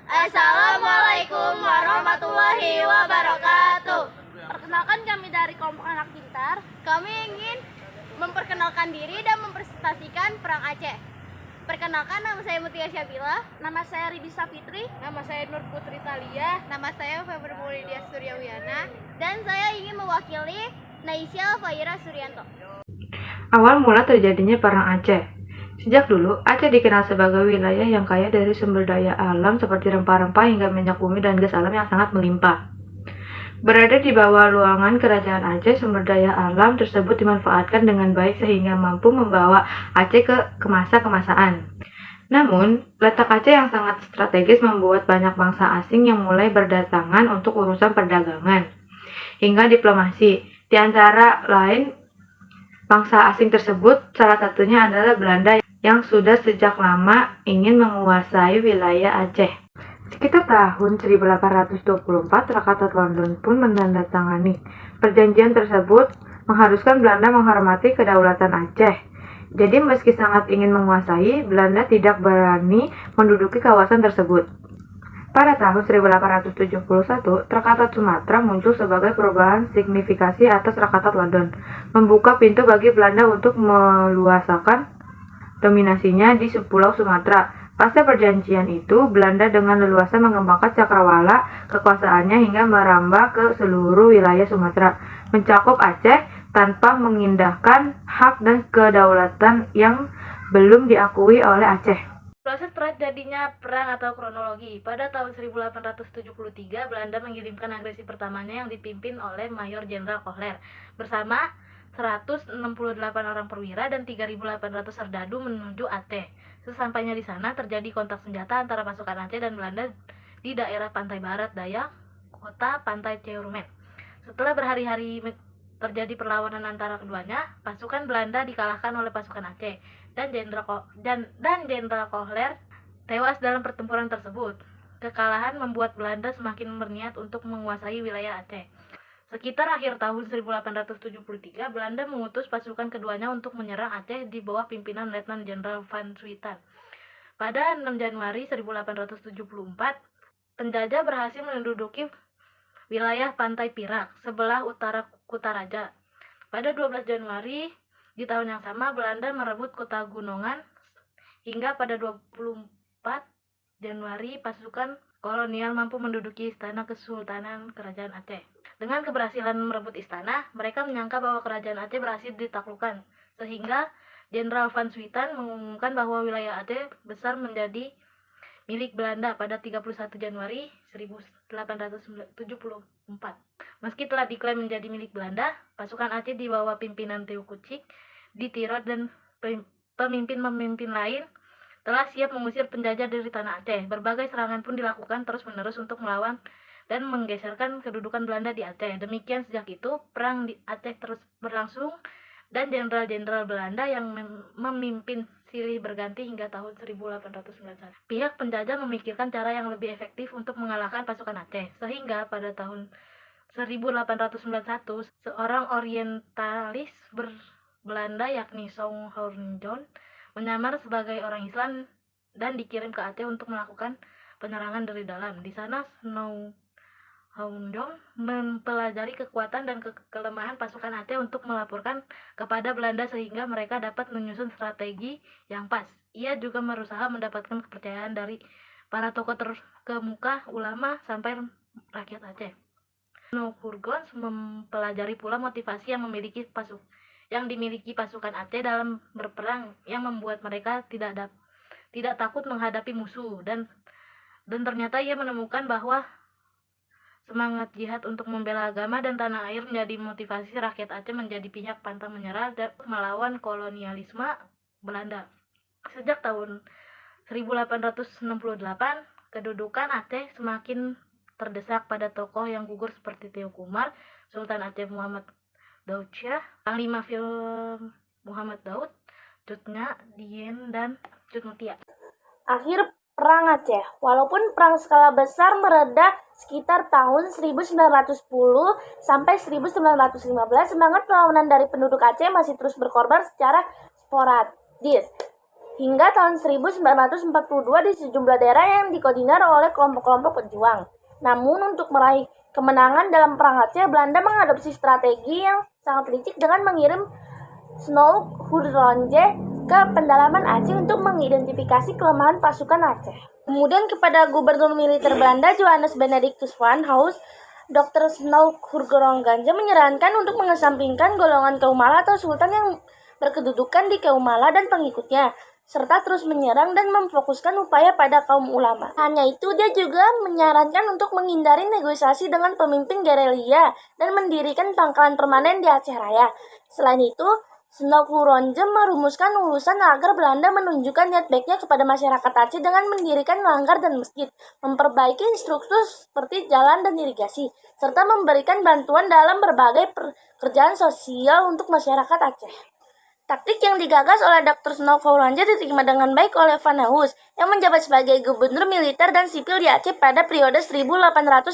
Assalamualaikum warahmatullahi wabarakatuh. Perkenalkan, kami dari kelompok anak pintar. Kami ingin memperkenalkan diri dan mempresentasikan Perang Aceh. Perkenalkan, nama saya Mutia Syabila. Nama saya Ridisa Fitri. Nama saya Nur Putri Talia. Nama saya Febri Maulidia Suryawiana. Dan saya ingin mewakili Naisya Faira Suryanto. Awal mula terjadinya Perang Aceh. Sejak dulu, Aceh dikenal sebagai wilayah yang kaya dari sumber daya alam seperti rempah-rempah hingga minyak bumi dan gas alam yang sangat melimpah. Berada di bawah luangan Kerajaan Aceh, sumber daya alam tersebut dimanfaatkan dengan baik sehingga mampu membawa Aceh ke masa keemasan. Namun, letak Aceh yang sangat strategis membuat banyak bangsa asing yang mulai berdatangan untuk urusan perdagangan hingga diplomasi. Di antara lain, bangsa asing tersebut salah satunya adalah Belanda yang sudah sejak lama ingin menguasai wilayah Aceh. Sekitar tahun 1824, Traktaat London pun menandatangani. Perjanjian tersebut mengharuskan Belanda menghormati kedaulatan Aceh. Jadi meski sangat ingin menguasai, Belanda tidak berani menduduki kawasan tersebut. Pada tahun 1871, Traktaat Sumatra muncul sebagai perubahan signifikasi atas Traktaat London, membuka pintu bagi Belanda untuk meluaskan dominasinya di Pulau Sumatera. Pasca perjanjian itu, Belanda dengan leluasa mengembangkan cakrawala kekuasaannya hingga merambah ke seluruh wilayah Sumatera, mencakup Aceh tanpa mengindahkan hak dan kedaulatan yang belum diakui oleh Aceh. Proses terjadinya perang atau kronologi. Pada tahun 1873, Belanda mengirimkan agresi pertamanya yang dipimpin oleh Mayor Jenderal Kohler bersama 168 orang perwira dan 3.800 serdadu menuju Aceh. Sesampainya di sana terjadi kontak senjata antara pasukan Aceh dan Belanda di daerah pantai barat daya kota Pantai Ceurmen. Setelah berhari-hari terjadi perlawanan antara keduanya, pasukan Belanda dikalahkan oleh pasukan Aceh dan Jenderal Kohler tewas dalam pertempuran tersebut. Kekalahan membuat Belanda semakin berniat untuk menguasai wilayah Aceh. Sekitar akhir tahun 1873, Belanda mengutus pasukan keduanya untuk menyerang Aceh di bawah pimpinan Letnan Jenderal Van Swieten. Pada 6 Januari 1874, penjajah berhasil menduduki wilayah Pantai Pirak, sebelah utara Kutaraja. Pada 12 Januari di tahun yang sama, Belanda merebut kota Gunungan, hingga pada 24 Januari pasukan kolonial mampu menduduki istana Kesultanan Kerajaan Aceh. Dengan keberhasilan merebut istana, mereka menyangka bahwa Kerajaan Aceh berhasil ditaklukkan, sehingga Jenderal Van Swieten mengumumkan bahwa wilayah Aceh besar menjadi milik Belanda pada 31 Januari 1874. Meski telah diklaim menjadi milik Belanda, pasukan Aceh di bawah pimpinan Teuku Cik, Ditirot dan pemimpin-pemimpin lain telah siap mengusir penjajah dari tanah Aceh. Berbagai serangan pun dilakukan terus-menerus untuk melawan dan menggeserkan kedudukan Belanda di Aceh. Demikian sejak itu, perang di Aceh terus berlangsung dan jenderal-jenderal Belanda yang memimpin silih berganti hingga tahun 1891. Pihak penjajah memikirkan cara yang lebih efektif untuk mengalahkan pasukan Aceh, sehingga pada tahun 1891, seorang orientalis Belanda yakni Song Hornjon menyamar sebagai orang Islam dan dikirim ke Aceh untuk melakukan penyerangan dari dalam. Di sana Snow Hornjon mempelajari kekuatan dan kelemahan pasukan Aceh untuk melaporkan kepada Belanda sehingga mereka dapat menyusun strategi yang pas. Ia juga berusaha mendapatkan kepercayaan dari para tokoh terkemuka, ulama, sampai rakyat Aceh. Snow Hornjon mempelajari pula motivasi yang dimiliki pasukan Aceh dalam berperang, yang membuat mereka tidak takut menghadapi musuh, dan ternyata ia menemukan bahwa semangat jihad untuk membela agama dan tanah air menjadi motivasi rakyat Aceh menjadi pihak pantang menyerah dan melawan kolonialisme Belanda. Sejak tahun 1868, kedudukan Aceh semakin terdesak pada tokoh yang gugur seperti Teuku Umar, Sultan Aceh Muhammad Daud Shah, Panglima film Muhammad Daud, Cut Nyak Dien, dan Cut Mutia. Akhir Perang Aceh. Walaupun perang skala besar mereda sekitar tahun 1910 sampai 1915, semangat perlawanan dari penduduk Aceh masih terus berkorban secara sporadis. hingga tahun 1942 di sejumlah daerah yang dikoordinir oleh kelompok-kelompok pejuang. Namun untuk meraih kemenangan dalam Perang Aceh, Belanda mengadopsi strategi yang sangat licik dengan mengirim Snoek Hurlonje ke pendalaman Aceh untuk mengidentifikasi kelemahan pasukan Aceh. Kemudian kepada Gubernur Militer Belanda Johannes Benedictus van Haus, Dr. Snoek Hurlonje menyarankan untuk mengesampingkan golongan Kaumala atau Sultan yang berkedudukan di Kaumala dan pengikutnya, serta terus menyerang dan memfokuskan upaya pada kaum ulama. Hanya itu, dia juga menyarankan untuk menghindari negosiasi dengan pemimpin gerilya dan mendirikan pangkalan permanen di Aceh Raya. Selain itu, Snoek Hurlonje merumuskan ulusan agar Belanda menunjukkan niat baiknya kepada masyarakat Aceh dengan mendirikan langgar dan masjid, memperbaiki infrastruktur seperti jalan dan irigasi, serta memberikan bantuan dalam berbagai pekerjaan sosial untuk masyarakat Aceh. Taktik yang digagas oleh Dr. Snoek Hurlonje diterima dengan baik oleh Van Haus yang menjabat sebagai gubernur militer dan sipil di Aceh pada periode 1898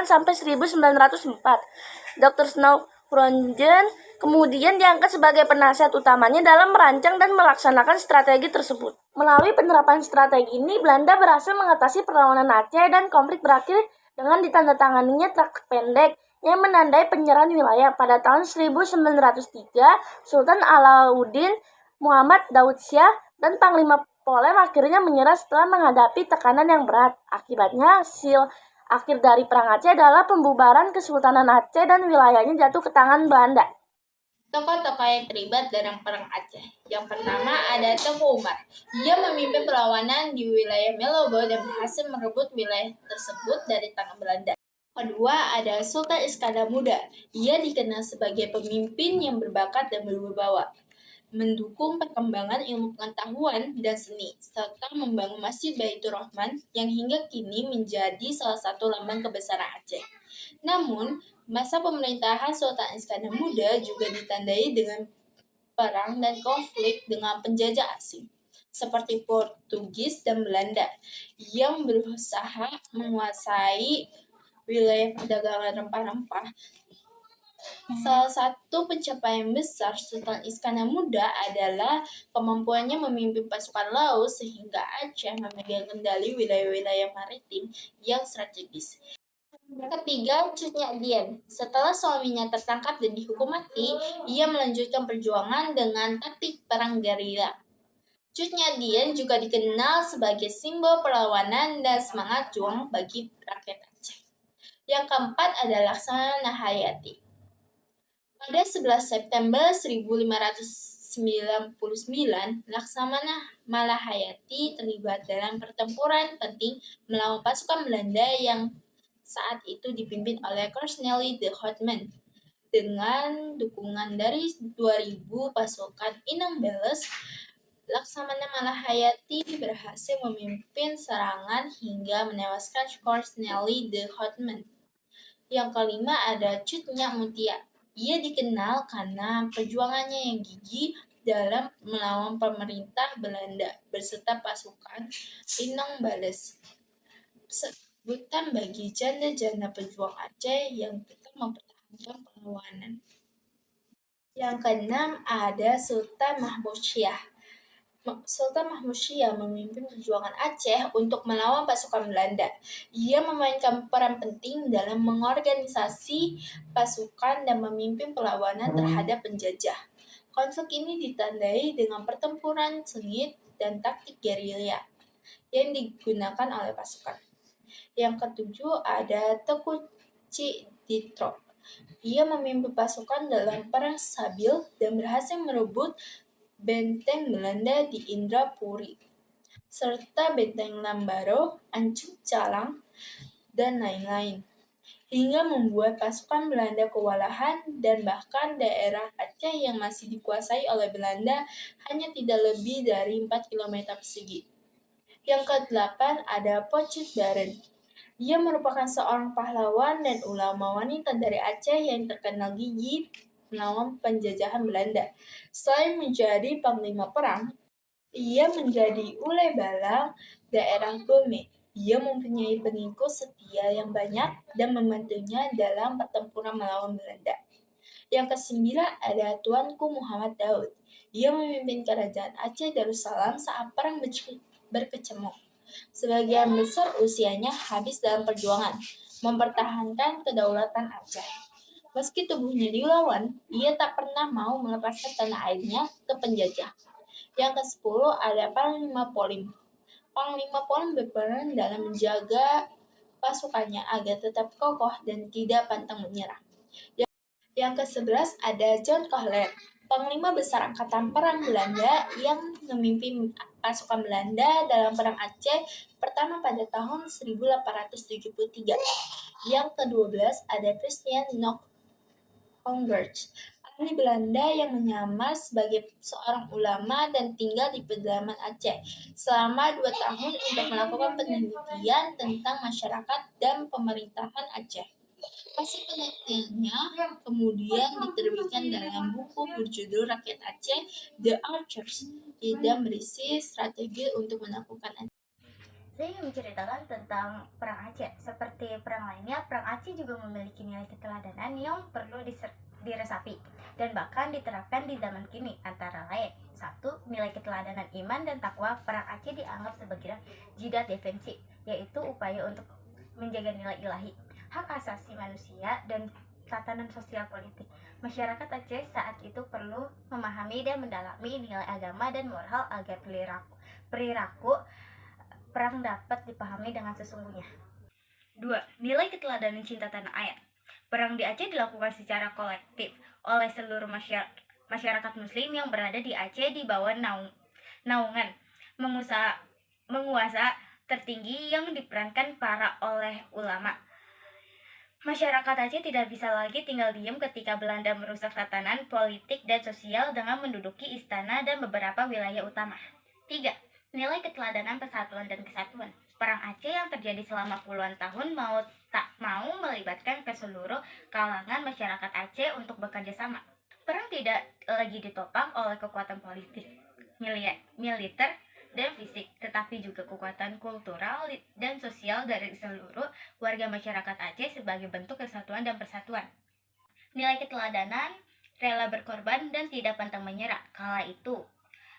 sampai 1904. Dr. Snoek Hurlonje kemudian diangkat sebagai penasihat utamanya dalam merancang dan melaksanakan strategi tersebut. Melalui penerapan strategi ini, Belanda berhasil mengatasi perlawanan Aceh dan konflik berakhir dengan ditandatanganinya traktat pendek yang menandai penyerahan wilayah. Pada tahun 1903, Sultan Alauddin Muhammad Daud Shah dan Panglima Polem akhirnya menyerah setelah menghadapi tekanan yang berat. Akibatnya, hasil akhir dari Perang Aceh adalah pembubaran Kesultanan Aceh dan wilayahnya jatuh ke tangan Belanda. Tokoh-tokoh yang terlibat dalam Perang Aceh. Yang pertama ada Tengku Umar. Dia memimpin perlawanan di wilayah Melobo dan berhasil merebut wilayah tersebut dari tangan Belanda. Kedua ada Sultan Iskandar Muda. Ia dikenal sebagai pemimpin yang berbakat dan berwibawa, mendukung perkembangan ilmu pengetahuan dan seni, serta membangun Masjid Baitur Rahman yang hingga kini menjadi salah satu lambang kebesaran Aceh. Namun, masa pemerintahan Sultan Iskandar Muda juga ditandai dengan perang dan konflik dengan penjajah asing, seperti Portugis dan Belanda, yang berusaha menguasai wilayah perdagangan rempah-rempah. Salah satu pencapaian besar Sultan Iskandar Muda adalah kemampuannya memimpin pasukan laut sehingga Aceh memegang kendali wilayah-wilayah maritim yang strategis. Ketiga, Cut Nyak Dien. Setelah suaminya tertangkap dan dihukum mati, ia melanjutkan perjuangan dengan taktik perang gerilya. Cut Nyak Dien juga dikenal sebagai simbol perlawanan dan semangat juang bagi rakyat Aceh. Yang keempat adalah Laksamana Hayati. Pada 11 September 1599, Laksamana Malahayati terlibat dalam pertempuran penting melawan pasukan Belanda yang saat itu dipimpin oleh Cornelis de Houtman. Dengan dukungan dari 2.000 pasukan Inang Beles, Laksamana Malahayati berhasil memimpin serangan hingga menewaskan Cornelis de Houtman. Yang kelima ada Cut Nyak Mutia. Ia dikenal karena perjuangannya yang gigih dalam melawan pemerintah Belanda beserta pasukan Inang Beles. Sebutan bagi janda-janda pejuang Aceh yang tetap mempertahankan perlawanan. Yang keenam ada Sultan Mahmud Shah. Sultan Mahmud Shah memimpin perjuangan Aceh untuk melawan pasukan Belanda. Ia memainkan peran penting dalam mengorganisasi pasukan dan memimpin perlawanan terhadap penjajah. Konflik ini ditandai dengan pertempuran sengit dan taktik gerilya yang digunakan oleh pasukan. Yang ketujuh ada Teuku Cik Ditro. Ia memimpin pasukan dalam perang Sabil dan berhasil merebut benteng Belanda di Indrapuri, serta benteng Lambaro, Ancuk Calang, dan lain-lain, hingga membuat pasukan Belanda kewalahan dan bahkan daerah Aceh yang masih dikuasai oleh Belanda hanya tidak lebih dari 4 km persegi. Yang ke-8 ada Pocut Baren. Dia merupakan seorang pahlawan dan ulama wanita dari Aceh yang terkenal gigih melawan penjajahan Belanda. Selain menjadi panglima perang, ia menjadi ulai balang daerah Gome. Ia mempunyai pengikut setia yang banyak dan membantunya dalam pertempuran melawan Belanda. Yang ke-9 ada Tuanku Muhammad Daud. Ia memimpin kerajaan Aceh Darussalam saat perang berkecamuk. Sebagian besar usianya habis dalam perjuangan mempertahankan kedaulatan Aceh. Meski tubuhnya dilawan, ia tak pernah mau melepaskan tanah airnya ke penjajah. Yang ke-10 ada Panglima Polim. Panglima Polim berperan dalam menjaga pasukannya agar tetap kokoh dan tidak pantang menyerah. Yang ke-11 ada John Kohler, Panglima Besar Angkatan Perang Belanda yang memimpin pasukan Belanda dalam Perang Aceh pertama pada tahun 1873. Yang ke-12 ada Christian Hongertz, ahli Belanda yang menyamar sebagai seorang ulama dan tinggal di pedalaman Aceh selama 2 tahun untuk melakukan penelitian tentang masyarakat dan pemerintahan Aceh. Hasil penelitiannya kemudian diterbitkan dalam buku berjudul Rakyat Aceh, The Archers, dan berisi strategi untuk menaklukkan Aceh. Saya ingin menceritakan tentang Perang Aceh. Seperti perang lainnya, Perang Aceh juga memiliki nilai keteladanan yang perlu diresapi dan bahkan diterapkan di zaman kini. Antara lain, 1. Nilai keteladanan iman dan takwa. Perang Aceh dianggap sebagai jihad defensif, yaitu upaya untuk menjaga nilai ilahi, hak asasi manusia, dan tatanan sosial politik. Masyarakat Aceh saat itu perlu memahami dan mendalami nilai agama dan moral agar perilaku perang dapat dipahami dengan sesungguhnya. 2. Nilai keteladanan cinta tanah air. Perang di Aceh dilakukan secara kolektif oleh seluruh masyarakat muslim yang berada di Aceh di bawah naungan menguasa tertinggi yang diperankan oleh ulama. Masyarakat Aceh tidak bisa lagi tinggal diam ketika Belanda merusak tatanan politik dan sosial dengan menduduki istana dan beberapa wilayah utama. 3. Nilai keteladanan persatuan dan kesatuan. Perang Aceh yang terjadi selama puluhan tahun tak mau melibatkan ke seluruh kalangan masyarakat Aceh untuk bekerja sama. Perang tidak lagi ditopang oleh kekuatan politik, militer, dan fisik, tetapi juga kekuatan kultural dan sosial dari seluruh warga masyarakat Aceh sebagai bentuk kesatuan dan persatuan. Nilai keteladanan, rela berkorban, dan tidak pantang menyerah. Kala itu,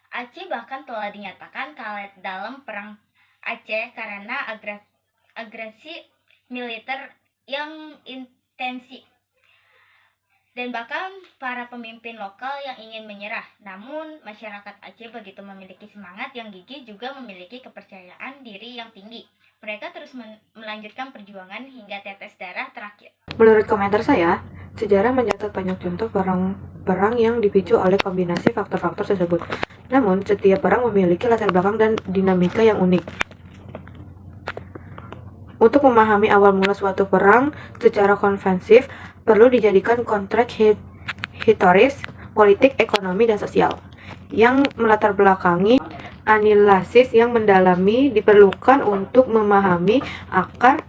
Aceh bahkan telah dinyatakan kalah dalam Perang Aceh karena agresi militer yang intensif dan bahkan para pemimpin lokal yang ingin menyerah. Namun, masyarakat Aceh begitu memiliki semangat yang gigih juga memiliki kepercayaan diri yang tinggi. Mereka terus melanjutkan perjuangan hingga tetes darah terakhir. Menurut komentar saya, sejarah mencatat banyak contoh perang yang dipicu oleh kombinasi faktor-faktor tersebut. Namun, setiap perang memiliki latar belakang dan dinamika yang unik. Untuk memahami awal mula suatu perang secara konvensif, perlu dijadikan konteks historis, politik, ekonomi, dan sosial yang melatar belakangi analisis yang mendalami diperlukan untuk memahami akar,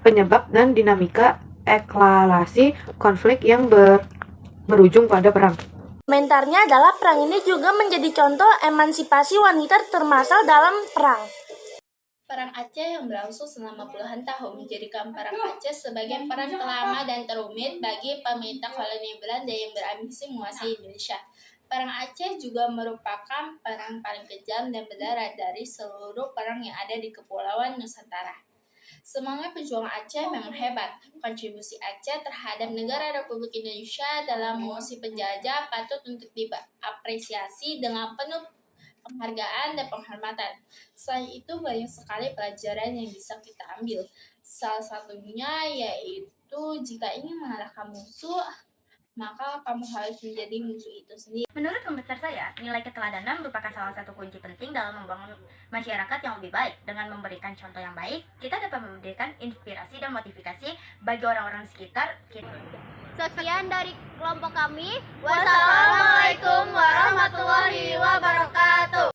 penyebab, dan dinamika eskalasi konflik yang berujung pada perang. Komentarnya adalah perang ini juga menjadi contoh emansipasi wanita termasuk dalam perang. Perang Aceh yang berlangsung selama puluhan tahun menjadikan Perang Aceh sebagai perang terlama dan terumit bagi pemerintah koloni Belanda yang berambisi menguasai Indonesia. Perang Aceh juga merupakan perang paling kejam dan berdarah dari seluruh perang yang ada di Kepulauan Nusantara. Semangat pejuang Aceh memang hebat. Kontribusi Aceh terhadap negara Republik Indonesia dalam mengusir penjajah patut untuk diapresiasi dengan penuh penghargaan dan penghormatan. Selain itu, banyak sekali pelajaran yang bisa kita ambil. Salah satunya yaitu jika ingin mengalahkan musuh, maka kamu harus menjadi musuh itu sendiri. Menurut komentar saya, nilai keteladanan merupakan salah satu kunci penting dalam membangun masyarakat yang lebih baik. Dengan memberikan contoh yang baik, kita dapat memberikan inspirasi dan motivasi bagi orang-orang sekitar kita. Sekian dari kelompok kami. Wassalamualaikum warahmatullahi wabarakatuh.